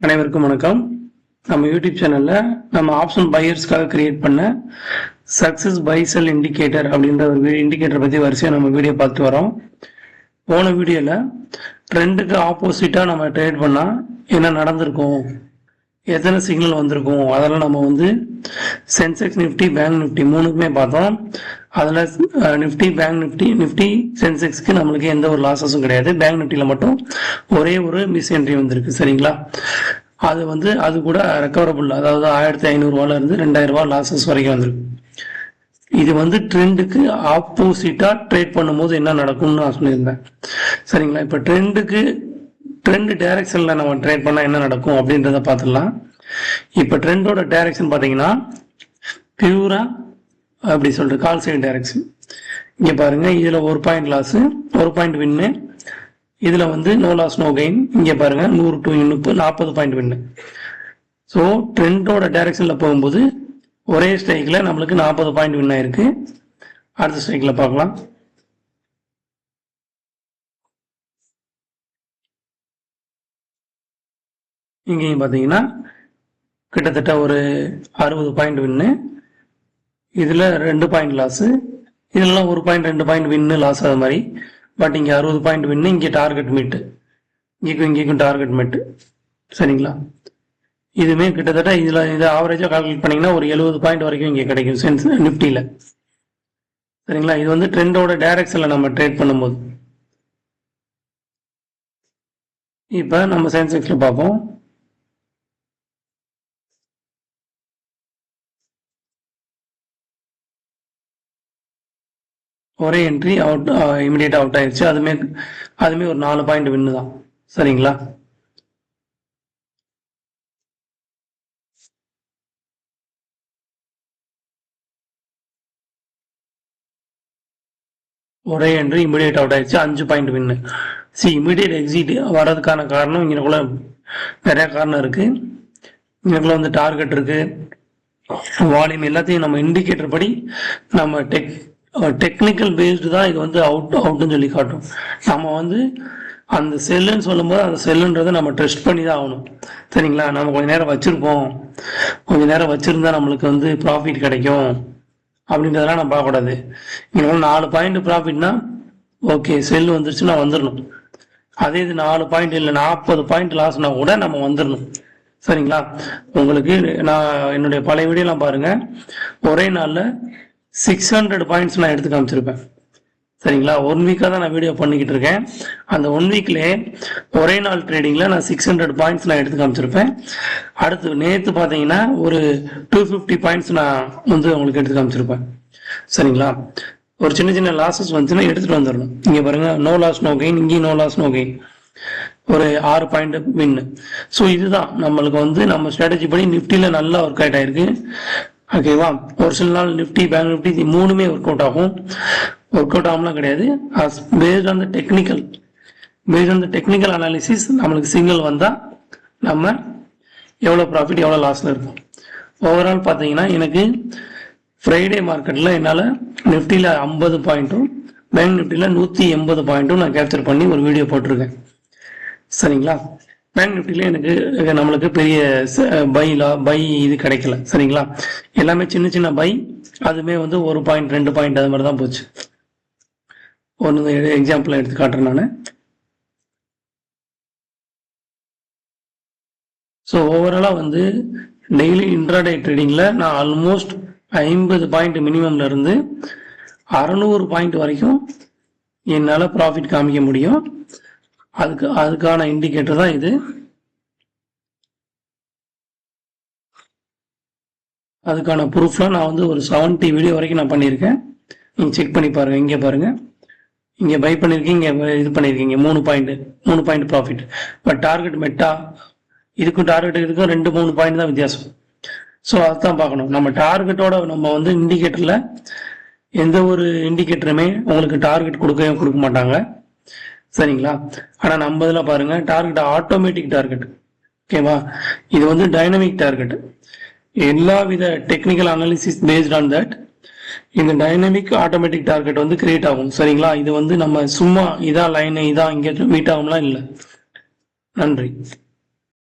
அனைவருக்கும் வணக்கம். நம்ம யூடியூப் சேனல்ல நம்ம ஆப்ஷன் பையர்ஸ்க்காக கிரியேட் பண்ண சக்சஸ் பை செல் இண்டிகேட்டர் அப்படின்ற ஒரு இண்டிகேட்டர் பத்தி வரிசையா நம்ம வீடியோ பார்த்து வரோம். போன வீடியோல ட்ரெண்டுக்கு ஆப்போசிட்டா நம்ம ட்ரேட் பண்ணா என்ன நடந்திருக்கும், எத்தனை சிக்னல் வந்திருக்கும், அதெல்லாம் நம்ம சென்செக்ஸ் நிஃப்டி பேங்க் நிஃப்டி மூணுக்குமே பார்த்தோம். அதில் நிஃப்டி பேங்க் நிஃப்டி சென்செக்ஸ்க்கு நம்மளுக்கு எந்த ஒரு லாஸஸும் கிடையாது. பேங்க் நிஃப்டியில் மட்டும் ஒரே ஒரு மிஸ் என்ட்ரி வந்திருக்கு. சரிங்களா, அது கூட ரெக்கவரபிள், அதாவது 1500 இருந்து 2000 லாஸஸ் வரைக்கும் வந்திருக்கு. இது ட்ரெண்டுக்கு ஆப்போசிட்டா ட்ரேட் பண்ணும்போது என்ன நடக்கும்னு நான் சொல்லியிருந்தேன். சரிங்களா, இப்போ ட்ரெண்ட் டைரக்ஷன்ல நம்ம ட்ரேட் பண்ணா என்ன நடக்கும் அப்படின்றத பார்த்துடலாம். இப்போ ட்ரெண்டோட டைரக்ஷன் பார்த்தீங்கன்னா பியூரா அப்படி சொல்லிட்டு கால் சைடு டைரக்ஷன். இங்கே பாருங்க, இதுல 1 பாயிண்ட் லாஸ், 1 பாயிண்ட் வின்னு. இதுல நோ லாஸ் நோ கெயின். இங்கே பாருங்க 100 to 40 பாயிண்ட் வின்னு. ஸோ ட்ரெண்டோட டைரக்ஷன்ல போகும்போது ஒரே ஸ்ட்ரைக்ல நம்மளுக்கு 40 பாயிண்ட் வின் ஆயிருக்கு. அடுத்த ஸ்ட்ரைக்ல பார்க்கலாம். இங்கேயும் பார்த்தீங்கன்னா கிட்டத்தட்ட ஒரு 60 பாயிண்ட் வின்னு. இதுல 2 பாயிண்ட் லாஸ், இதெல்லாம் 1 பாயிண்ட் 2 பாயிண்ட் வின்னு லாஸ் ஆகுது மாதிரி. பட் இங்க 60 பாயிண்ட் வின்னு, இங்கே டார்கெட் மீட், இங்கேயும் டார்கெட் மீட். சரிங்களா, இதுவுமே கிட்டத்தட்ட இதை ஆவரேஜா கால்குலேட் பண்ணீங்கன்னா ஒரு 70 பாயிண்ட் வரைக்கும் இங்கே கிடைக்கும் நிப்டியில. சரிங்களா, இது ட்ரெண்டோட டைரக்ஷன்ல நம்ம ட்ரேட் பண்ணும்போது. இப்ப நம்ம சென்செக்ஸ்ல பார்ப்போம். ஒரே என்ட்ரி அவுட், இமிடியேட் அவுட் ஆயிடுச்சு. அதுமே ஒரு 4 பாயிண்ட் வின்னு தான். சரிங்களா, ஒரே என்ட்ரி இமிடியேட் அவுட் ஆயிடுச்சு, 5 பாயிண்ட் வின்னு. இமிடியேட் எக்ஸிட் வர்றதுக்கான காரணம் இங்கக்குள்ள நிறைய காரணம் இருக்கு. இங்கக்குள்ள டார்கெட் இருக்கு, வால்யூம் எல்லாத்தையும் நம்ம இண்டிகேட்டர் படி நம்ம டெக்னிக்கல் பேஸ்டு தான் இது அவுட்னு சொல்லி காட்டும். நம்ம அந்த செல்லுன்னு சொல்லும்போது அந்த செல்லுன்றதை நம்ம டெஸ்ட் பண்ணி தான் ஆகணும். சரிங்களா, நம்ம கொஞ்ச நேரம் வச்சிருப்போம், கொஞ்ச நேரம் வச்சிருந்தா நம்மளுக்கு ப்ராஃபிட் கிடைக்கும் அப்படின்றதெல்லாம் நம்ம பார்க்கக்கூடாது. இங்கே 4 பாயிண்ட் ப்ராஃபிட்னா ஓகே, செல் வந்துருச்சுன்னா வந்துடணும். அதே இது 4 பாயிண்ட் இல்லை 40 பாயிண்ட் லாஸ்னா கூட நம்ம வந்துடணும். சரிங்களா, உங்களுக்கு நான் என்னுடைய பழைய வீடியோலாம் பாருங்க, ஒரே நாளில் 600 பாயிண்ட்ஸ் நான் எடுத்து காமிச்சிருப்பேன். சரிங்களா, 1 வீக்காக தான் நான் வீடியோ பண்ணிக்கிட்டு இருக்கேன். அந்த 1 வீக்லேயே ஒரே நாள் ட்ரேடிங்ல நான் 600 பாயிண்ட்ஸ் நான் எடுத்து காமிச்சிருப்பேன். அடுத்து நேற்று பார்த்தீங்கன்னா ஒரு 250 பாயிண்ட்ஸ் நான் உங்களுக்கு எடுத்து காமிச்சிருப்பேன். சரிங்களா, ஒரு சின்ன சின்ன லாஸஸ் வந்துச்சுன்னா எடுத்துட்டு வந்துடணும். இங்கே பாருங்க, நோ லாஸ் நோ கெயின், இங்கேயும் நோ லாஸ் நோ கெயின், ஒரு 6 பாயிண்ட் வின்னு. ஸோ இதுதான் நம்மளுக்கு நம்ம ஸ்ட்ராட்டஜி படி நிஃப்டியில நல்லா ஒர்க் அவுட் ஆயிருக்கு. ஓகேவா, ஒரு சில நாள் நிஃப்டி பேங்க் நிஃப்டி மூணுமே ஒர்க் அவுட் ஆகும். ஒர்க் அவுட் ஆகும்லாம் கிடையாது. Based on the technical analysis நம்மளுக்கு சிக்னல் வந்தால் நம்ம எவ்வளோ ப்ராஃபிட் எவ்வளோ லாஸில் இருக்கும். ஓவரால் பார்த்தீங்கன்னா எனக்கு ஃப்ரைடே மார்க்கெட்டில் என்னால் நிஃப்டியில் 50 பாயிண்ட்டும் பேங்க் நிஃப்டியில் 180 பாயிண்ட்டும் நான் கேப்சர் பண்ணி ஒரு வீடியோ போட்டிருக்கேன். சரிங்களா, பேங்க் நிஃப்டில நம்மளுக்கு பெரிய பை இது கிடைக்கல. சரிங்களா, எல்லாமே சின்ன சின்ன பை, அதுமே 1 பாயிண்ட் 2 பாயிண்ட் அது மாதிரி தான் போச்சு. ஒன்று எக்ஸாம்பிள் எடுத்து காட்டுறேன் நான். ஸோ ஓவராலாக டெய்லி இன்ட்ராடே ட்ரேடிங்ல நான் ஆல்மோஸ்ட் 50 பாயிண்ட் மினிமம்ல இருந்து 600 பாயிண்ட் வரைக்கும் என்னால் ப்ராஃபிட் காமிக்க முடியும். அதுக்கான இண்டிகேட்டர் தான் இது. அதுக்கான ப்ரூஃப்லாம் நான் ஒரு 70 வீடியோ வரைக்கும் நான் பண்ணியிருக்கேன். நீங்கள் செக் பண்ணி பாருங்க. இங்கே பாருங்க, இங்கே பை பண்ணியிருக்கீங்க, இங்கே இது பண்ணியிருக்கீங்க 3 point profit. But target meta இதுக்கும் டார்கெட் இதுக்கும் 2-3 பாயிண்ட் தான் வித்தியாசம். ஸோ அதுதான் பார்க்கணும். நம்ம டார்கெட்டோட நம்ம இண்டிகேட்டர்ல எந்த ஒரு இண்டிகேட்டருமே உங்களுக்கு டார்கெட் கொடுக்க மாட்டாங்க. சரிங்களா, ஆனா நம்ம இதில் பாருங்க, டார்கெட் ஆட்டோமேட்டிக் டார்கெட். ஓகேவா, இது டைனமிக் டார்கெட். எல்லா வித technical analysis based on that இந்த டைனமிக் ஆட்டோமேட்டிக் டார்கெட் கிரியேட் ஆகும். சரிங்களா, இது நம்ம சும்மா இதான் லைன் இதான் இங்கே மீட் ஆகும்லாம் இல்லை. நன்றி.